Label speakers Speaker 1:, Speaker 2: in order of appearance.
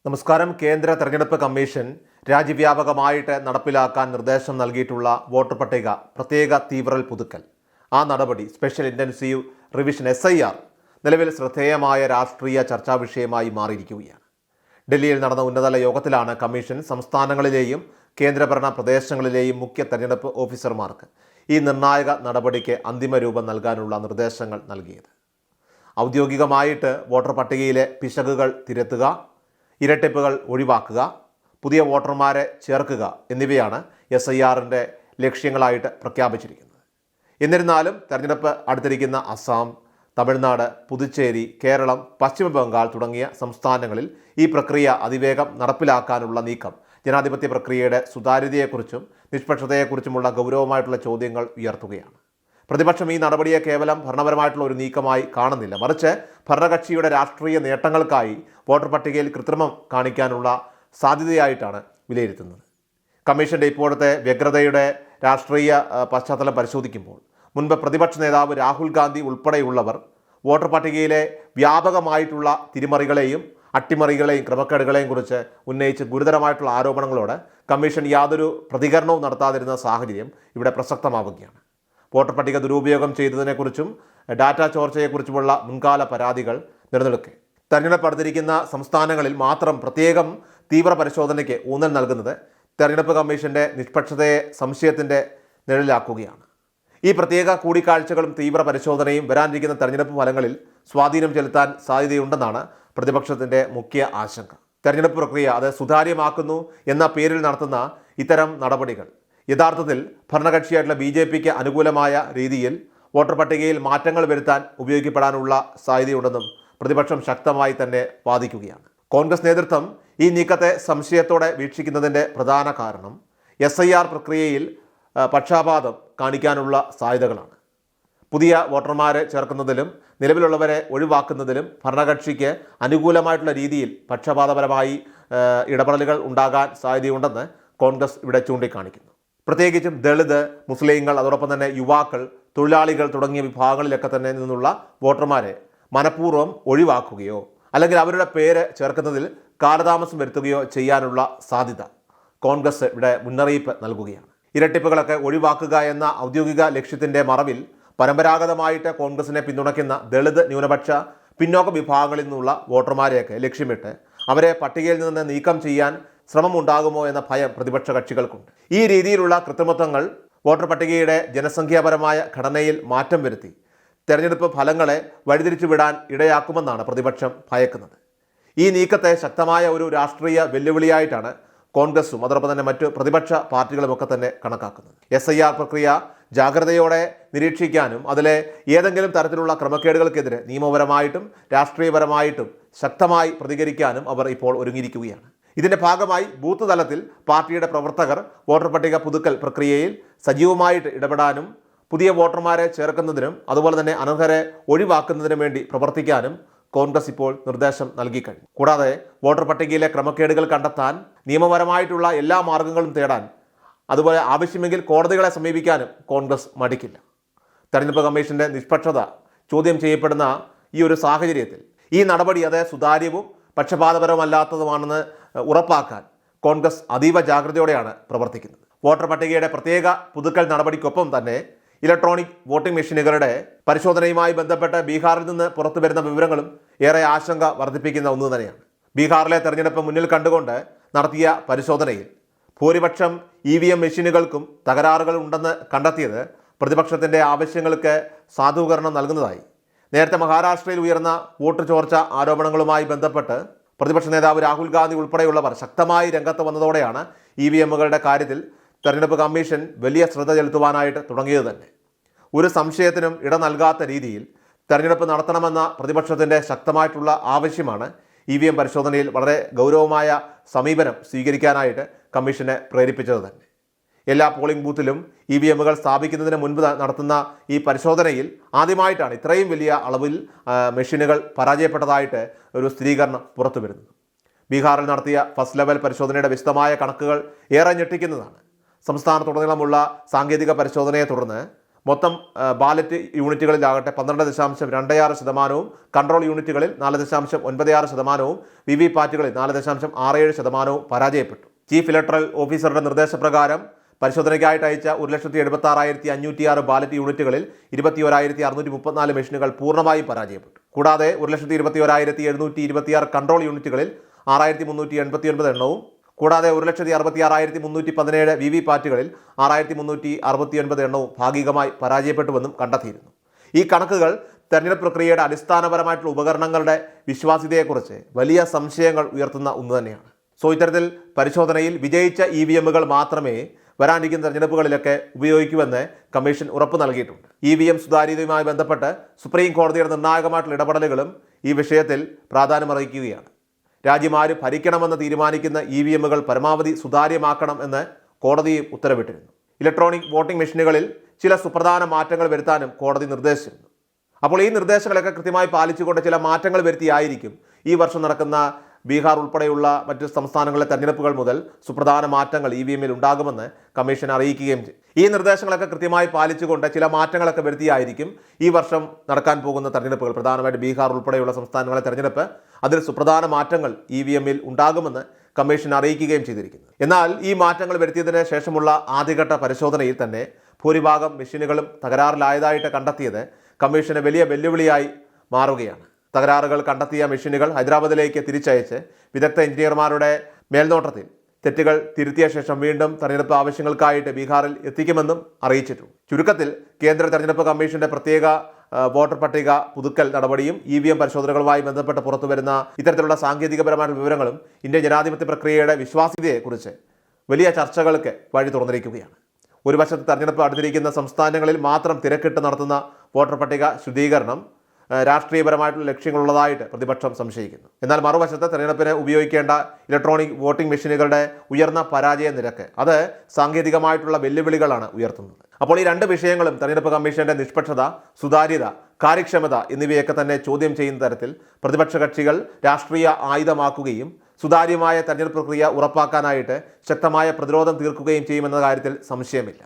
Speaker 1: നമസ്കാരം. കേന്ദ്ര തെരഞ്ഞെടുപ്പ് കമ്മീഷൻ രാജ്യവ്യാപകമായിട്ട് നടപ്പിലാക്കാൻ നിർദ്ദേശം നൽകിയിട്ടുള്ള വോട്ടർ പട്ടിക പ്രത്യേക തീവ്രൽ പുതുക്കൽ, ആ നടപടി സ്പെഷ്യൽ ഇൻറ്റൻസീവ് റിവിഷൻ SIR നിലവിൽ ശ്രദ്ധേയമായ രാഷ്ട്രീയ ചർച്ചാ വിഷയമായി മാറിയിരിക്കുകയാണ്. ഡൽഹിയിൽ നടന്ന ഉന്നതതല യോഗത്തിലാണ് കമ്മീഷൻ സംസ്ഥാനങ്ങളിലെയും കേന്ദ്രഭരണ പ്രദേശങ്ങളിലെയും മുഖ്യ തെരഞ്ഞെടുപ്പ് ഓഫീസർമാർക്ക് ഈ നിർണായക നടപടിക്ക് അന്തിമ രൂപം നൽകാനുള്ള നിർദ്ദേശങ്ങൾ നൽകിയത്. ഔദ്യോഗികമായിട്ട് വോട്ടർ പട്ടികയിലെ പിശകുകൾ തിരുത്തുക, ഇരട്ടിപ്പുകൾ ഒഴിവാക്കുക, പുതിയ വോട്ടർമാരെ ചേർക്കുക എന്നിവയാണ് SIRൻ്റെ ലക്ഷ്യങ്ങളായിട്ട് പ്രഖ്യാപിച്ചിരിക്കുന്നത്. എന്നിരുന്നാലും തെരഞ്ഞെടുപ്പ് അടുത്തിരിക്കുന്ന അസം, തമിഴ്നാട്, പുതുച്ചേരി, കേരളം, പശ്ചിമ ബംഗാൾ തുടങ്ങിയ സംസ്ഥാനങ്ങളിൽ ഈ പ്രക്രിയ അതിവേഗം നടപ്പിലാക്കാനുള്ള നീക്കം ജനാധിപത്യ പ്രക്രിയയുടെ സുതാര്യതയെക്കുറിച്ചും നിഷ്പക്ഷതയെക്കുറിച്ചുമുള്ള ഗൗരവമായിട്ടുള്ള ചോദ്യങ്ങൾ ഉയർത്തുകയാണ്. പ്രതിപക്ഷം ഈ നടപടിയെ കേവലം ഭരണപരമായിട്ടുള്ള ഒരു നീക്കമായി കാണുന്നില്ല, മറിച്ച് ഭരണകക്ഷിയുടെ രാഷ്ട്രീയ നേട്ടങ്ങൾക്കായി വോട്ടർ പട്ടികയിൽ കൃത്രിമം കാണിക്കാനുള്ള സാധ്യതയായിട്ടാണ് വിലയിരുത്തുന്നത്. കമ്മീഷൻ്റെ ഇപ്പോഴത്തെ വ്യഗ്രതയുടെ രാഷ്ട്രീയ പശ്ചാത്തലം പരിശോധിക്കുമ്പോൾ മുൻപ് പ്രതിപക്ഷ നേതാവ് രാഹുൽ ഗാന്ധി ഉൾപ്പെടെയുള്ളവർ വോട്ടർ പട്ടികയിലെ വ്യാപകമായിട്ടുള്ള തിരിമറികളെയും അട്ടിമറികളെയും ക്രമക്കേടുകളെയും കുറിച്ച് ഉന്നയിച്ച് ഗുരുതരമായിട്ടുള്ള ആരോപണങ്ങളോട് കമ്മീഷൻ യാതൊരു പ്രതികരണവും നടത്താതിരുന്ന സാഹചര്യം ഇവിടെ പ്രസക്തമാവുകയാണ്. വോട്ടർ പട്ടിക ദുരുപയോഗം ചെയ്തതിനെക്കുറിച്ചും ഡാറ്റ ചോർച്ചയെക്കുറിച്ചുമുള്ള മുൻകാല പരാതികൾ നിലനിൽക്കെ തെരഞ്ഞെടുപ്പ് അടുത്തിരിക്കുന്ന സംസ്ഥാനങ്ങളിൽ മാത്രം പ്രത്യേകം തീവ്ര പരിശോധനയ്ക്ക് ഊന്നൽ നൽകുന്നത് തെരഞ്ഞെടുപ്പ് കമ്മീഷൻ്റെ നിഷ്പക്ഷതയെ സംശയത്തിൻ്റെ നിഴലിലാക്കുകയാണ്. ഈ പ്രത്യേക കൂടിക്കാഴ്ചകളും തീവ്ര പരിശോധനയും വരാനിരിക്കുന്ന തെരഞ്ഞെടുപ്പ് ഫലങ്ങളിൽ സ്വാധീനം ചെലുത്താൻ സാധ്യതയുണ്ടെന്നാണ് പ്രതിപക്ഷത്തിൻ്റെ മുഖ്യ ആശങ്ക. തെരഞ്ഞെടുപ്പ് പ്രക്രിയ അത് സുതാര്യമാക്കുന്നു എന്ന പേരിൽ നടത്തുന്ന ഇത്തരം നടപടികൾ യഥാർത്ഥത്തിൽ ഭരണകക്ഷിയായിട്ടുള്ള BJPക്ക് അനുകൂലമായ രീതിയിൽ വോട്ടർ പട്ടികയിൽ മാറ്റങ്ങൾ വരുത്താൻ ഉപയോഗിക്കപ്പെടാനുള്ള സാധ്യതയുണ്ടെന്നും പ്രതിപക്ഷം ശക്തമായി തന്നെ വാദിക്കുകയാണ്. കോൺഗ്രസ് നേതൃത്വം ഈ നീക്കത്തെ സംശയത്തോടെ വീക്ഷിക്കുന്നതിൻ്റെ പ്രധാന കാരണം SIR പ്രക്രിയയിൽ പക്ഷാപാതം കാണിക്കാനുള്ള സാധ്യതകളാണ്. പുതിയ വോട്ടർമാരെ ചേർക്കുന്നതിലും നിലവിലുള്ളവരെ ഒഴിവാക്കുന്നതിലും ഭരണകക്ഷിക്ക് അനുകൂലമായിട്ടുള്ള രീതിയിൽ പക്ഷപാതപരമായി ഇടപെടലുകൾ ഉണ്ടാകാൻ സാധ്യതയുണ്ടെന്ന് കോൺഗ്രസ് ഇവിടെ ചൂണ്ടിക്കാണിക്കുന്നു. പ്രത്യേകിച്ചും ദളിത്, മുസ്ലിങ്ങൾ, അതോടൊപ്പം തന്നെ യുവാക്കൾ, തൊഴിലാളികൾ തുടങ്ങിയ വിഭാഗങ്ങളിലൊക്കെ തന്നെ നിന്നുള്ള വോട്ടർമാരെ മനഃപൂർവ്വം ഒഴിവാക്കുകയോ അല്ലെങ്കിൽ അവരുടെ പേര് ചേർക്കുന്നതിൽ കാലതാമസം വരുത്തുകയോ ചെയ്യാനുള്ള സാധ്യത കോൺഗ്രസ് ഇവിടെ മുന്നറിയിപ്പ് നൽകുകയാണ്. ഇരട്ടിപ്പുകളൊക്കെ ഒഴിവാക്കുക എന്ന ഔദ്യോഗിക ലക്ഷ്യത്തിൻ്റെ മറവിൽ പരമ്പരാഗതമായിട്ട് കോൺഗ്രസിനെ പിന്തുണയ്ക്കുന്ന ദളിത്, ന്യൂനപക്ഷ, പിന്നോക്ക വിഭാഗങ്ങളിൽ നിന്നുള്ള വോട്ടർമാരെയൊക്കെ ലക്ഷ്യമിട്ട് അവരെ പട്ടികയിൽ നിന്ന് നീക്കം ചെയ്യാൻ ശ്രമമുണ്ടാകുമോ എന്ന ഭയം പ്രതിപക്ഷ കക്ഷികൾക്കുണ്ട്. ഈ രീതിയിലുള്ള കൃത്രിമത്വങ്ങൾ വോട്ടർ പട്ടികയുടെ ജനസംഖ്യാപരമായ ഘടനയിൽ മാറ്റം വരുത്തി തെരഞ്ഞെടുപ്പ് ഫലങ്ങളെ വഴിതിരിച്ചു വിടാൻ ഇടയാക്കുമെന്നാണ് പ്രതിപക്ഷം ഭയക്കുന്നത്. ഈ നീക്കത്തെ ശക്തമായ ഒരു രാഷ്ട്രീയ വെല്ലുവിളിയായിട്ടാണ് കോൺഗ്രസും അതോടൊപ്പം തന്നെ മറ്റു പ്രതിപക്ഷ പാർട്ടികളുമൊക്കെ തന്നെ കണക്കാക്കുന്നത്. SIR പ്രക്രിയ ജാഗ്രതയോടെ നിരീക്ഷിക്കാനും അതിലെ ഏതെങ്കിലും തരത്തിലുള്ള ക്രമക്കേടുകൾക്കെതിരെ നിയമപരമായിട്ടും രാഷ്ട്രീയപരമായിട്ടും ശക്തമായി പ്രതികരിക്കാനും അവർ ഇപ്പോൾ ഒരുങ്ങിയിരിക്കുകയാണ്. ഇതിൻ്റെ ഭാഗമായി ബൂത്ത് തലത്തിൽ പാർട്ടിയുടെ പ്രവർത്തകർ വോട്ടർ പട്ടിക പുതുക്കൽ പ്രക്രിയയിൽ സജീവമായിട്ട് ഇടപെടാനും പുതിയ വോട്ടർമാരെ ചേർക്കുന്നതിനും അതുപോലെ തന്നെ അനർഹരെ ഒഴിവാക്കുന്നതിനും വേണ്ടി പ്രവർത്തിക്കാനും കോൺഗ്രസ് ഇപ്പോൾ നിർദ്ദേശം നൽകിക്കഴിഞ്ഞു. കൂടാതെ വോട്ടർ പട്ടികയിലെ ക്രമക്കേടുകൾ കണ്ടെത്താൻ നിയമപരമായിട്ടുള്ള എല്ലാ മാർഗങ്ങളും തേടാൻ, അതുപോലെ ആവശ്യമെങ്കിൽ കോടതികളെ സമീപിക്കാനും കോൺഗ്രസ് മടിക്കില്ല. തെരഞ്ഞെടുപ്പ് കമ്മീഷൻ്റെ നിഷ്പക്ഷത ചോദ്യം ചെയ്യപ്പെടുന്ന ഈ ഒരു സാഹചര്യത്തിൽ ഈ നടപടി അത് സുതാര്യവും പക്ഷപാതപരമല്ലാത്തതുമാണെന്ന് ഉറപ്പാക്കാൻ കോൺഗ്രസ് അതീവ ജാഗ്രതയോടെയാണ് പ്രവർത്തിക്കുന്നത്. വോട്ടർ പട്ടികയുടെ പ്രത്യേക പുതുക്കൽ നടപടിക്കൊപ്പം തന്നെ ഇലക്ട്രോണിക് വോട്ടിംഗ് മെഷീനുകളുടെ പരിശോധനയുമായി ബന്ധപ്പെട്ട് ബീഹാറിൽ നിന്ന് പുറത്തു വരുന്ന വിവരങ്ങളും ഏറെ ആശങ്ക വർദ്ധിപ്പിക്കുന്ന ഒന്ന് തന്നെയാണ്. ബീഹാറിലെ തെരഞ്ഞെടുപ്പ് മുന്നിൽ കണ്ടുകൊണ്ട് നടത്തിയ പരിശോധനയിൽ ഭൂരിപക്ഷം EVM മെഷീനുകൾക്കും തകരാറുകൾ ഉണ്ടെന്ന് കണ്ടെത്തിയത് പ്രതിപക്ഷത്തിൻ്റെ ആവശ്യങ്ങൾക്ക് സാധൂകരണം നൽകുന്നതായി. നേരത്തെ മഹാരാഷ്ട്രയിൽ ഉയർന്ന വോട്ട് ചോർച്ച ആരോപണങ്ങളുമായി ബന്ധപ്പെട്ട് പ്രതിപക്ഷ നേതാവ് രാഹുൽ ഗാന്ധി ഉൾപ്പെടെയുള്ളവർ ശക്തമായി രംഗത്ത് വന്നതോടെയാണ് EVMകളുടെ കാര്യത്തിൽ തെരഞ്ഞെടുപ്പ് കമ്മീഷൻ വലിയ ശ്രദ്ധ ചെലുത്തുവാനായിട്ട് തുടങ്ങിയത് തന്നെ. ഒരു സംശയത്തിനും ഇട നൽകാത്ത രീതിയിൽ തെരഞ്ഞെടുപ്പ് നടത്തണമെന്ന പ്രതിപക്ഷത്തിൻ്റെ ശക്തമായിട്ടുള്ള ആവശ്യമാണ് EVM പരിശോധനയിൽ വളരെ ഗൗരവമായ സമീപനം സ്വീകരിക്കാനായിട്ട് കമ്മീഷനെ പ്രേരിപ്പിച്ചത് തന്നെ. എല്ലാ പോളിംഗ് ബൂത്തിലും EVMകൾ സ്ഥാപിക്കുന്നതിന് മുൻപ് നടത്തുന്ന ഈ പരിശോധനയിൽ ആദ്യമായിട്ടാണ് ഇത്രയും വലിയ അളവിൽ മെഷീനുകൾ പരാജയപ്പെട്ടതായിട്ട് ഒരു സ്ഥിരീകരണം പുറത്തു വരുന്നത്. ബീഹാറിൽ നടത്തിയ ഫസ്റ്റ് ലെവൽ പരിശോധനയുടെ വിശദമായ കണക്കുകൾ ഏറെ ഞെട്ടിക്കുന്നതാണ്. സംസ്ഥാനത്തുടനീളമുള്ള സാങ്കേതിക പരിശോധനയെ തുടർന്ന് മൊത്തം ബാലറ്റ് യൂണിറ്റുകളിലാകട്ടെ 12.26%, കൺട്രോൾ യൂണിറ്റുകളിൽ 4.96%, വി പാറ്റുകളിൽ 4.67% പരാജയപ്പെട്ടു. ചീഫ് ഇലക്ടറൽ ഓഫീസറുടെ നിർദ്ദേശപ്രകാരം പരിശോധനയ്ക്കായിട്ട് അയച്ച 1,76,506 ബാലറ്റ് യൂണിറ്റുകളിൽ 21,634 മെഷീനുകൾ പൂർണ്ണമായും പരാജയപ്പെട്ടു. കൂടാതെ 1,21,726 കൺട്രോൾ യൂണിറ്റുകളിൽ 6,389 എണ്ണവും, കൂടാതെ 1,66,317 വി പാറ്റുകളിൽ 6,369 എണ്ണവും ഭാഗികമായി പരാജയപ്പെട്ടുവെന്നും കണ്ടെത്തിയിരുന്നു. ഈ കണക്കുകൾ തെരഞ്ഞെടുപ്പ് പ്രക്രിയയുടെ അടിസ്ഥാനപരമായിട്ടുള്ള ഉപകരണങ്ങളുടെ വിശ്വാസ്യതയെക്കുറിച്ച് വലിയ സംശയങ്ങൾ ഉയർത്തുന്ന ഒന്ന് തന്നെയാണ്. ഇത്തരത്തിൽ പരിശോധനയിൽ വിജയിച്ച EVMകൾ മാത്രമേ വരാനിരിക്കുന്ന തെരഞ്ഞെടുപ്പുകളിലൊക്കെ ഉപയോഗിക്കുമെന്ന് കമ്മീഷൻ ഉറപ്പ് നൽകിയിട്ടുണ്ട്. EVM സുതാര്യതയുമായി ബന്ധപ്പെട്ട് സുപ്രീം കോടതിയുടെ നിർണായകമായിട്ടുള്ള ഇടപെടലുകളും ഈ വിഷയത്തിൽ പ്രാധാന്യമർഹിക്കുകയാണ്. രാജ്യം ആര് ഭരിക്കണമെന്ന് തീരുമാനിക്കുന്ന EVMകൾ പരമാവധി സുതാര്യമാക്കണം എന്ന് കോടതിയും ഉത്തരവിട്ടിരുന്നു. ഇലക്ട്രോണിക് വോട്ടിംഗ് മെഷീനുകളിൽ ചില സുപ്രധാന മാറ്റങ്ങൾ വരുത്താനും കോടതി നിർദ്ദേശിച്ചിരുന്നു. അപ്പോൾ ഈ നിർദ്ദേശങ്ങളൊക്കെ കൃത്യമായി പാലിച്ചുകൊണ്ട് ചില മാറ്റങ്ങൾ വരുത്തിയായിരിക്കും ഈ വർഷം നടക്കുന്ന ബീഹാർ ഉൾപ്പെടെയുള്ള മറ്റ് സംസ്ഥാനങ്ങളിലെ തെരഞ്ഞെടുപ്പുകൾ മുതൽ സുപ്രധാന മാറ്റങ്ങൾ EVMൽ ഉണ്ടാകുമെന്ന് കമ്മീഷൻ അറിയിക്കുകയും ചെയ്തു. ഈ നിർദ്ദേശങ്ങളൊക്കെ കൃത്യമായി പാലിച്ചുകൊണ്ട് ചില മാറ്റങ്ങളൊക്കെ വരുത്തിയായിരിക്കും ഈ വർഷം നടക്കാൻ പോകുന്ന തെരഞ്ഞെടുപ്പുകൾ, പ്രധാനമായിട്ട് ബീഹാർ ഉൾപ്പെടെയുള്ള സംസ്ഥാനങ്ങളിലെ തെരഞ്ഞെടുപ്പ്, അതിൽ സുപ്രധാന മാറ്റങ്ങൾ EVMൽ ഉണ്ടാകുമെന്ന് കമ്മീഷൻ അറിയിക്കുകയും ചെയ്തിരിക്കുന്നു. എന്നാൽ ഈ മാറ്റങ്ങൾ വരുത്തിയതിന് ശേഷമുള്ള ആദ്യഘട്ട പരിശോധനയിൽ തന്നെ ഭൂരിഭാഗം മെഷീനുകളും തകരാറിലായതായിട്ട് കണ്ടെത്തിയത് കമ്മീഷന് വലിയ വെല്ലുവിളിയായി മാറുകയാണ്. തകരാറുകൾ കണ്ടെത്തിയ മെഷീനുകൾ ഹൈദരാബാദിലേക്ക് തിരിച്ചയച്ച് വിദഗ്ധ എഞ്ചിനീയർമാരുടെ മേൽനോട്ടത്തിൽ തെറ്റുകൾ തിരുത്തിയ ശേഷം വീണ്ടും തെരഞ്ഞെടുപ്പ് ആവശ്യങ്ങൾക്കായിട്ട് ബീഹാറിൽ എത്തിക്കുമെന്നും അറിയിച്ചിട്ടുണ്ട്. ചുരുക്കത്തിൽ കേന്ദ്ര തെരഞ്ഞെടുപ്പ് കമ്മീഷന്റെ പ്രത്യേക വോട്ടർ പട്ടിക പുതുക്കൽ നടപടിയും EVM പരിശോധനകളുമായി ബന്ധപ്പെട്ട് പുറത്തുവരുന്ന ഇത്തരത്തിലുള്ള സാങ്കേതികപരമായ വിവരങ്ങളും ഇന്ത്യൻ ജനാധിപത്യ പ്രക്രിയയുടെ വിശ്വാസ്യതയെക്കുറിച്ച് വലിയ ചർച്ചകൾക്ക് വഴി തുറന്നിരിക്കുകയാണ്. ഒരു വശത്ത് തെരഞ്ഞെടുപ്പ് അടുത്തിരിക്കുന്ന സംസ്ഥാനങ്ങളിൽ മാത്രം തിരക്കിട്ട് നടത്തുന്ന വോട്ടർ പട്ടിക ശുദ്ധീകരണം രാഷ്ട്രീയപരമായിട്ടുള്ള ലക്ഷ്യങ്ങളുള്ളതായിട്ട് പ്രതിപക്ഷം സംശയിക്കുന്നു. എന്നാൽ മറുവശത്ത് തെരഞ്ഞെടുപ്പിന് ഉപയോഗിക്കേണ്ട ഇലക്ട്രോണിക് വോട്ടിംഗ് മെഷീനുകളുടെ ഉയർന്ന പരാജയ നിരക്ക് അത് സാങ്കേതികമായിട്ടുള്ള വെല്ലുവിളികളാണ് ഉയർത്തുന്നത്. അപ്പോൾ ഈ രണ്ട് വിഷയങ്ങളും തെരഞ്ഞെടുപ്പ് കമ്മീഷന്റെ നിഷ്പക്ഷത, സുതാര്യത, കാര്യക്ഷമത എന്നിവയൊക്കെ തന്നെ ചോദ്യം ചെയ്യുന്ന തരത്തിൽ പ്രതിപക്ഷ കക്ഷികൾ രാഷ്ട്രീയ ആയുധമാക്കുകയും സുതാര്യമായ തെരഞ്ഞെടുപ്പ് പ്രക്രിയ ഉറപ്പാക്കാനായിട്ട് ശക്തമായ പ്രതിരോധം തീർക്കുകയും ചെയ്യുമെന്ന കാര്യത്തിൽ സംശയമില്ല.